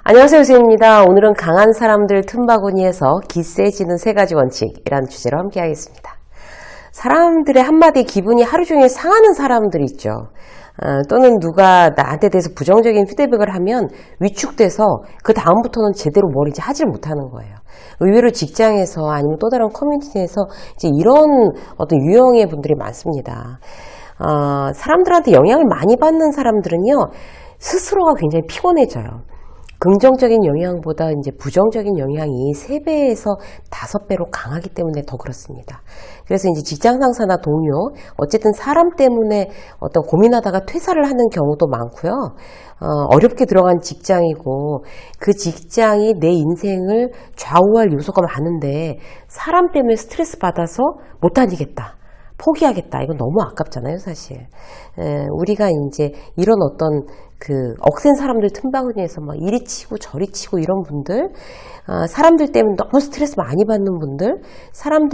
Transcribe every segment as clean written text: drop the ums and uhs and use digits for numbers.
안녕하세요, 유수입니다. 오늘은 강한 사람들 틈바구니에서 기세지는 3가지 원칙이라는 주제로 함께 하겠습니다. 사람들의 한마디 기분이 하루 종일 상하는 사람들이 있죠. 또는 누가 나한테 대해서 부정적인 피드백을 하면 위축돼서 그 다음부터는 제대로 뭘 이제 하질 못하는 거예요. 의외로 직장에서 아니면 또 다른 커뮤니티에서 이제 이런 어떤 유형의 분들이 많습니다. 사람들한테 영향을 많이 받는 사람들은요, 스스로가 굉장히 피곤해져요. 긍정적인 영향보다 이제 부정적인 영향이 3배에서 5배로 강하기 때문에 더 그렇습니다. 그래서 이제 직장 상사나 동료, 어쨌든 사람 때문에 어떤 고민하다가 퇴사를 하는 경우도 많고요. 어렵게 들어간 직장이고 그 직장이 내 인생을 좌우할 요소가 많은데 사람 때문에 스트레스 받아서 못 다니겠다. 포기하겠다. 이건 너무 아깝잖아요, 사실. 우리가 이제 이런 어떤 그 억센 사람들 틈바구니에서 막 이리 치고 저리 치고 이런 분들, 사람들 때문에 너무 스트레스 많이 받는 분들, 사람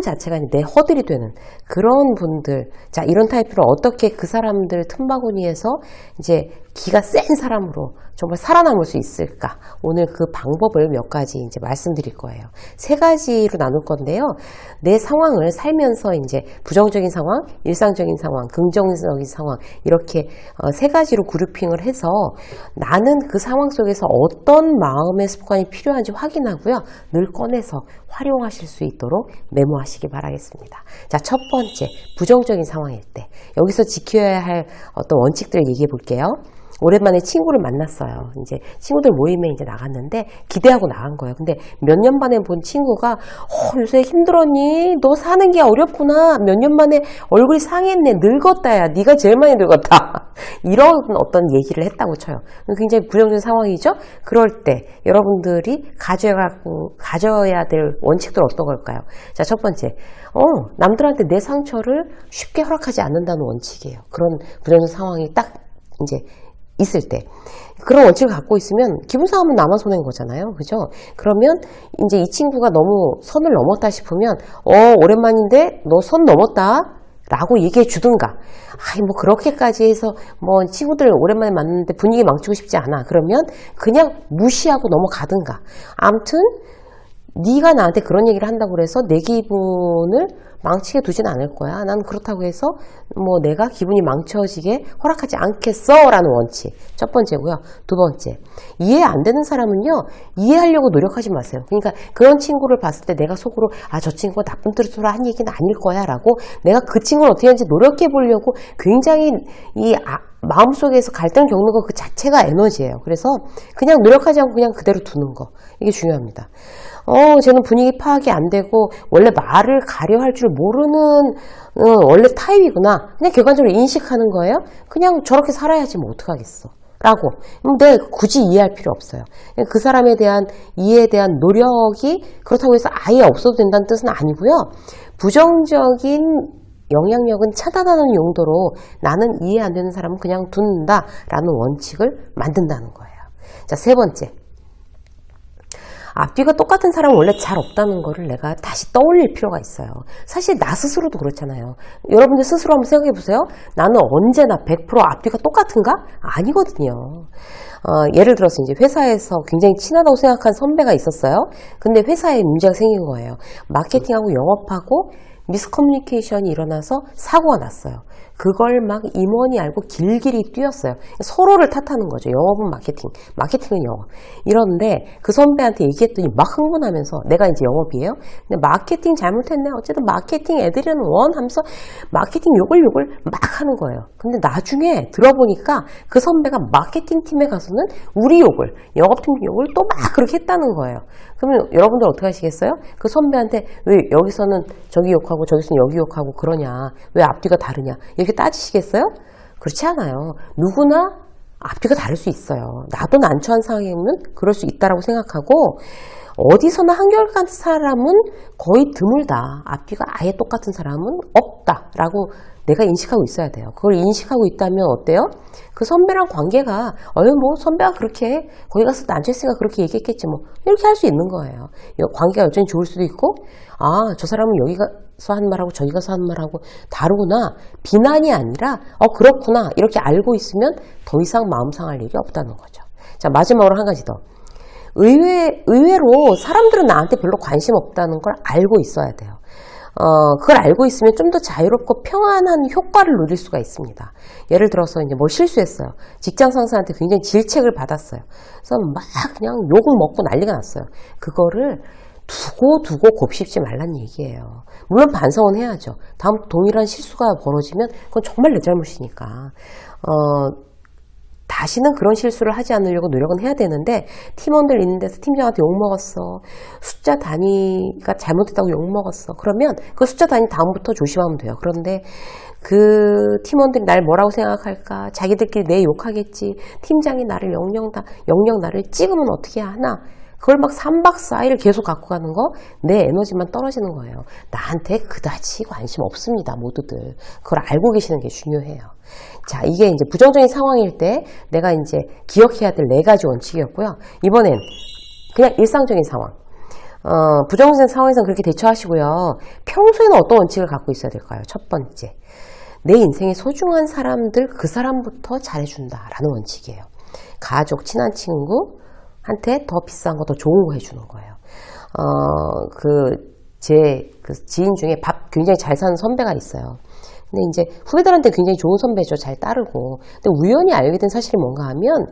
자체가 내 허들이 되는 그런 분들, 자, 이런 타입으로 어떻게 그 사람들 틈바구니에서 이제 기가 센 사람으로 정말 살아남을 수 있을까? 오늘 그 방법을 몇 가지 이제 말씀드릴 거예요. 3가지로 나눌 건데요. 내 상황을 살면서 이제 부정적인 상황, 일상적인 상황, 긍정적인 상황, 이렇게 3가지로 그룹핑을 해서 나는 그 상황 속에서 어떤 마음의 습관이 필요한지 확인하고요. 늘 꺼내서 활용하실 수 있도록 메모하시기 바라겠습니다. 자, 첫 번째, 부정적인 상황일 때. 여기서 지켜야 할 어떤 원칙들을 얘기해 볼게요. 오랜만에 친구를 만났어요. 이제 친구들 모임에 이제 나갔는데 기대하고 나간 거예요. 근데 몇 년 만에 본 친구가 요새 힘들었니? 너 사는 게 어렵구나. 몇 년 만에 얼굴이 상했네. 늙었다. 야, 네가 제일 많이 늙었다. 이런 어떤 얘기를 했다고 쳐요. 굉장히 부정적인 상황이죠. 그럴 때 여러분들이 가져야 될 원칙들 어떤 걸까요? 자, 첫 번째, 남들한테 내 상처를 쉽게 허락하지 않는다는 원칙이에요. 그런 부정적인 상황이 딱 이제 있을 때 그런 원칙을 갖고 있으면 기분 상하면 나만 손해인 거잖아요. 그죠? 그러면 이제 이 친구가 너무 선을 넘었다 싶으면 오랜만인데 너 선 넘었다 라고 얘기해 주든가, 뭐 그렇게까지 해서 뭐 친구들 오랜만에 만났는데 분위기 망치고 싶지 않아. 그러면 그냥 무시하고 넘어가든가. 아무튼 네가 나한테 그런 얘기를 한다고 해서 내 기분을 망치게 두진 않을 거야. 난 그렇다고 해서 뭐 내가 기분이 망쳐지게 허락하지 않겠어 라는 원칙. 첫 번째고요. 두 번째, 이해 안 되는 사람은요, 이해하려고 노력하지 마세요. 그러니까 그런 친구를 봤을 때 내가 속으로 저 친구가 나쁜 뜻으로 한 얘기는 아닐 거야 라고 내가 그 친구를 어떻게 하는지 노력해 보려고 굉장히 마음속에서 갈등 겪는 거 그 자체가 에너지예요. 그래서 그냥 노력하지 않고 그냥 그대로 두는 거, 이게 중요합니다. 쟤는 분위기 파악이 안 되고 원래 말을 가려 할 줄 모르는 원래 타입이구나. 그냥 객관적으로 인식하는 거예요. 그냥 저렇게 살아야지 뭐 어떡하겠어 라고. 근데 굳이 이해할 필요 없어요. 그 사람에 대한 이해에 대한 노력이 그렇다고 해서 아예 없어도 된다는 뜻은 아니고요. 부정적인 영향력은 차단하는 용도로 나는 이해 안 되는 사람은 그냥 둔다 라는 원칙을 만든다는 거예요. 자, 3번째, 앞뒤가 똑같은 사람은 원래 잘 없다는 거를 내가 다시 떠올릴 필요가 있어요. 사실 나 스스로도 그렇잖아요. 여러분들 스스로 한번 생각해 보세요. 나는 언제나 100% 앞뒤가 똑같은가? 아니거든요. 예를 들어서 이제 회사에서 굉장히 친하다고 생각한 선배가 있었어요. 근데 회사에 문제가 생긴 거예요. 마케팅하고 영업하고 미스커뮤니케이션이 일어나서 사고가 났어요. 그걸 막 임원이 알고 길길이 뛰었어요. 서로를 탓하는 거죠. 영업은 마케팅, 마케팅은 영업. 이런데 그 선배한테 얘기했더니 막 흥분하면서, 내가 이제 영업이에요. 근데 마케팅 잘못했네. 어쨌든 마케팅 애들은 하면서 마케팅 욕을 막 하는 거예요. 근데 나중에 들어보니까 그 선배가 마케팅 팀에 가서는 우리 욕을, 영업팀 욕을 또 막 그렇게 했다는 거예요. 그러면 여러분들 어떻게 하시겠어요? 그 선배한테 왜 여기서는 저기 욕하고 저기서는 여기 욕하고 그러냐, 왜 앞뒤가 다르냐, 이렇게 따지시겠어요? 그렇지 않아요. 누구나 앞뒤가 다를 수 있어요. 나도 난처한 상황이면 그럴 수 있다라고 생각하고, 어디서나 한결같은 사람은 거의 드물다. 앞뒤가 아예 똑같은 사람은 없다라고 내가 인식하고 있어야 돼요. 그걸 인식하고 있다면 어때요? 그 선배랑 관계가 뭐 선배가 그렇게 거기 가서 앉아있으니까 그렇게 얘기했겠지 뭐, 이렇게 할 수 있는 거예요. 관계가 여전히 좋을 수도 있고, 저 사람은 여기 가서 한 말하고 저기 가서 한 말하고 다르구나, 비난이 아니라 그렇구나 이렇게 알고 있으면 더 이상 마음 상할 일이 없다는 거죠. 자, 마지막으로 한 가지 더. 의외로 사람들은 나한테 별로 관심 없다는 걸 알고 있어야 돼요. 그걸 알고 있으면 좀 더 자유롭고 평안한 효과를 누릴 수가 있습니다. 예를 들어서 이제 뭘 실수했어요. 직장 상사한테 굉장히 질책을 받았어요. 그래서 막 그냥 욕을 먹고 난리가 났어요. 그거를 두고 곱씹지 말란 얘기예요. 물론 반성은 해야죠. 다음 동일한 실수가 벌어지면 그건 정말 내 잘못이니까. 다시는 그런 실수를 하지 않으려고 노력은 해야 되는데, 팀원들 있는 데서 팀장한테 욕먹었어. 숫자 단위가 잘못했다고 욕먹었어. 그러면 그 숫자 단위 다음부터 조심하면 돼요. 그런데 그 팀원들이 날 뭐라고 생각할까? 자기들끼리 내 욕하겠지. 팀장이 나를 영영 나를 찍으면 어떻게 하나? 그걸 막 3박 4일 계속 갖고 가는 거, 내 에너지만 떨어지는 거예요. 나한테 그다지 관심 없습니다, 모두들. 그걸 알고 계시는 게 중요해요. 자, 이게 이제 부정적인 상황일 때 내가 이제 기억해야 될 4가지 원칙이었고요. 이번엔 그냥 일상적인 상황. 부정적인 상황에서는 그렇게 대처하시고요. 평소에는 어떤 원칙을 갖고 있어야 될까요? 첫 번째. 내 인생의 소중한 사람들, 그 사람부터 잘해준다라는 원칙이에요. 가족, 친한 친구, 한테 더 비싼 거, 더 좋은 거 해주는 거예요. 제 지인 중에 밥 굉장히 잘 사는 선배가 있어요. 근데 이제 후배들한테 굉장히 좋은 선배죠. 잘 따르고. 근데 우연히 알게 된 사실이 뭔가 하면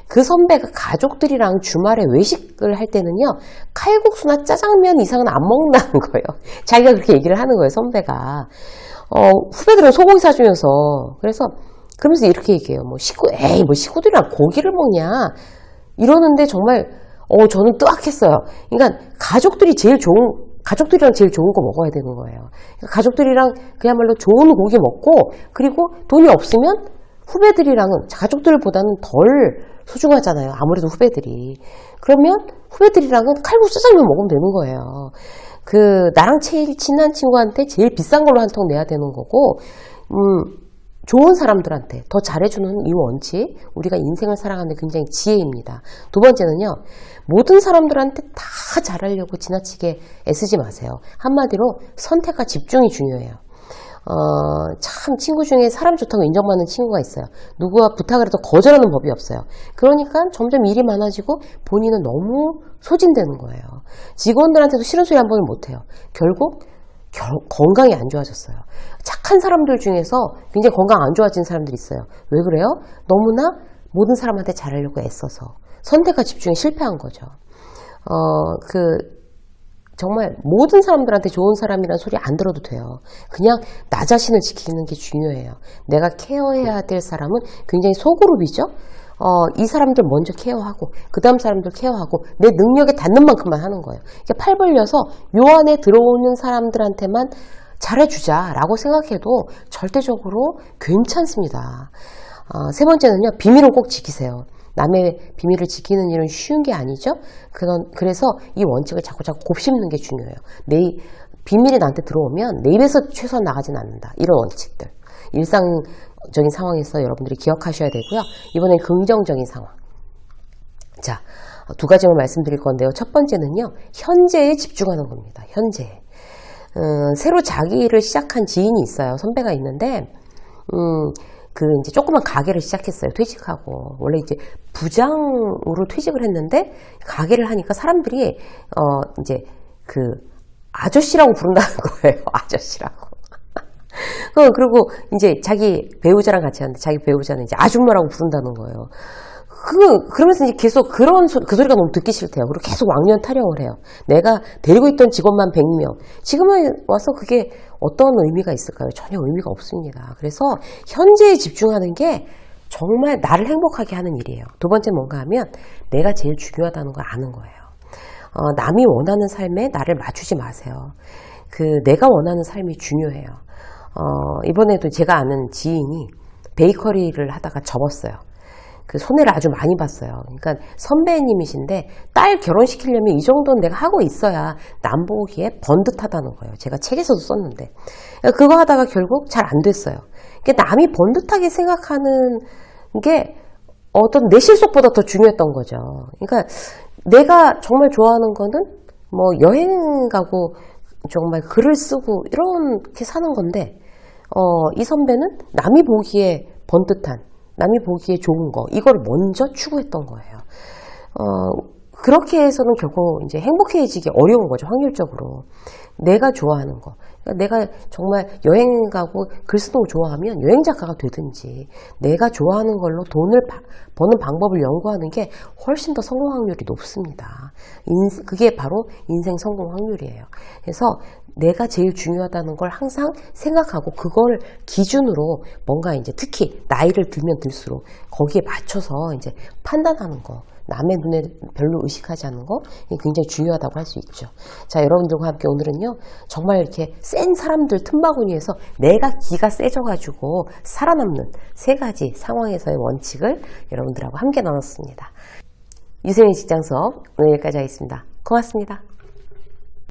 그 선배가 가족들이랑 주말에 외식을 할 때는요, 칼국수나 짜장면 이상은 안 먹는다는 거예요. 자기가 그렇게 얘기를 하는 거예요, 선배가. 후배들은 소고기 사주면서. 그러면서 이렇게 얘기해요. 뭐 식구들이랑 고기를 먹냐? 이러는데 정말 저는 뜨악했어요. 그러니까 가족들이랑 제일 좋은 거 먹어야 되는 거예요. 그러니까 가족들이랑 그야말로 좋은 고기 먹고, 그리고 돈이 없으면 후배들이랑은 가족들보다는 덜 소중하잖아요. 아무래도 후배들이. 그러면 후배들이랑은 칼국수 짜장면 먹으면 되는 거예요. 나랑 제일 친한 친구한테 제일 비싼 걸로 한 통 내야 되는 거고, 좋은 사람들한테 더 잘해주는 이 원칙, 우리가 인생을 살아가는 굉장히 지혜입니다. 두 번째는요, 모든 사람들한테 다 잘하려고 지나치게 애쓰지 마세요. 한마디로 선택과 집중이 중요해요. 참 친구 중에 사람 좋다고 인정받는 친구가 있어요. 누구와 부탁을 해도 거절하는 법이 없어요. 그러니까 점점 일이 많아지고 본인은 너무 소진되는 거예요. 직원들한테도 싫은 소리 한 번을 못해요. 결국 건강이 안 좋아졌어요. 착한 사람들 중에서 굉장히 건강 안 좋아진 사람들이 있어요. 왜 그래요? 너무나 모든 사람한테 잘하려고 애써서 선택과 집중에 실패한 거죠. 정말 모든 사람들한테 좋은 사람이라는 소리 안 들어도 돼요. 그냥 나 자신을 지키는 게 중요해요. 내가 케어해야 될 사람은 굉장히 소그룹이죠. 이 사람들 먼저 케어하고 그 다음 사람들 케어하고 내 능력에 닿는 만큼만 하는 거예요. 그러니까 팔 벌려서 요 안에 들어오는 사람들한테만 잘해주자라고 생각해도 절대적으로 괜찮습니다. 세 번째는요, 비밀은 꼭 지키세요. 남의 비밀을 지키는 일은 쉬운 게 아니죠. 그래서 이 원칙을 자꾸 곱씹는 게 중요해요. 비밀이 나한테 들어오면 내 입에서 최소한 나가진 않는다. 이런 원칙들. 일상적인 상황에서 여러분들이 기억하셔야 되고요. 이번엔 긍정적인 상황. 자, 2가지만 말씀드릴 건데요. 첫 번째는요, 현재에 집중하는 겁니다. 현재에. 새로 자기 일을 시작한 지인이 있어요. 선배가 있는데, 이제 조그만 가게를 시작했어요. 퇴직하고. 원래 이제 부장으로 퇴직을 했는데, 가게를 하니까 사람들이, 이제 아저씨라고 부른다는 거예요. 아저씨라고. 그리고 이제 자기 배우자랑 같이 하는데, 자기 배우자는 이제 아줌마라고 부른다는 거예요. 그러면서 이제 계속 그 소리가 너무 듣기 싫대요. 그리고 계속 왕년 타령을 해요. 내가 데리고 있던 직원만 100명. 지금에 와서 그게 어떤 의미가 있을까요? 전혀 의미가 없습니다. 그래서 현재에 집중하는 게 정말 나를 행복하게 하는 일이에요. 두 번째 뭔가 하면 내가 제일 중요하다는 걸 아는 거예요. 남이 원하는 삶에 나를 맞추지 마세요. 내가 원하는 삶이 중요해요. 이번에도 제가 아는 지인이 베이커리를 하다가 접었어요. 손해를 아주 많이 봤어요. 그러니까 선배님이신데 딸 결혼시키려면 이 정도는 내가 하고 있어야 남 보기에 번듯하다는 거예요. 제가 책에서도 썼는데. 그거 하다가 결국 잘 안 됐어요. 그러니까 남이 번듯하게 생각하는 게 어떤 내 실속보다 더 중요했던 거죠. 그러니까 내가 정말 좋아하는 거는 뭐 여행 가고 정말 글을 쓰고 이렇게 사는 건데 이 선배는 남이 보기에 번듯한 남이 보기에 좋은 거, 이걸 먼저 추구했던 거예요. 그렇게 해서는 결국 이제 행복해지기 어려운 거죠, 확률적으로. 내가 좋아하는 거. 그러니까 내가 정말 여행 가고 글 쓰는 거 좋아하면 여행 작가가 되든지, 내가 좋아하는 걸로 돈을 버는 방법을 연구하는 게 훨씬 더 성공 확률이 높습니다. 그게 바로 인생 성공 확률이에요. 그래서 내가 제일 중요하다는 걸 항상 생각하고 그걸 기준으로 뭔가 이제 특히 나이를 들면 들수록 거기에 맞춰서 이제 판단하는 거, 남의 눈에 별로 의식하지 않는 거, 이게 굉장히 중요하다고 할 수 있죠. 자, 여러분들과 함께 오늘은요, 정말 이렇게 센 사람들 틈바구니에서 내가 기가 세져가지고 살아남는 3가지 상황에서의 원칙을 여러분들하고 함께 나눴습니다. 유세민 직장 수업 오늘 여기까지 하겠습니다. 고맙습니다.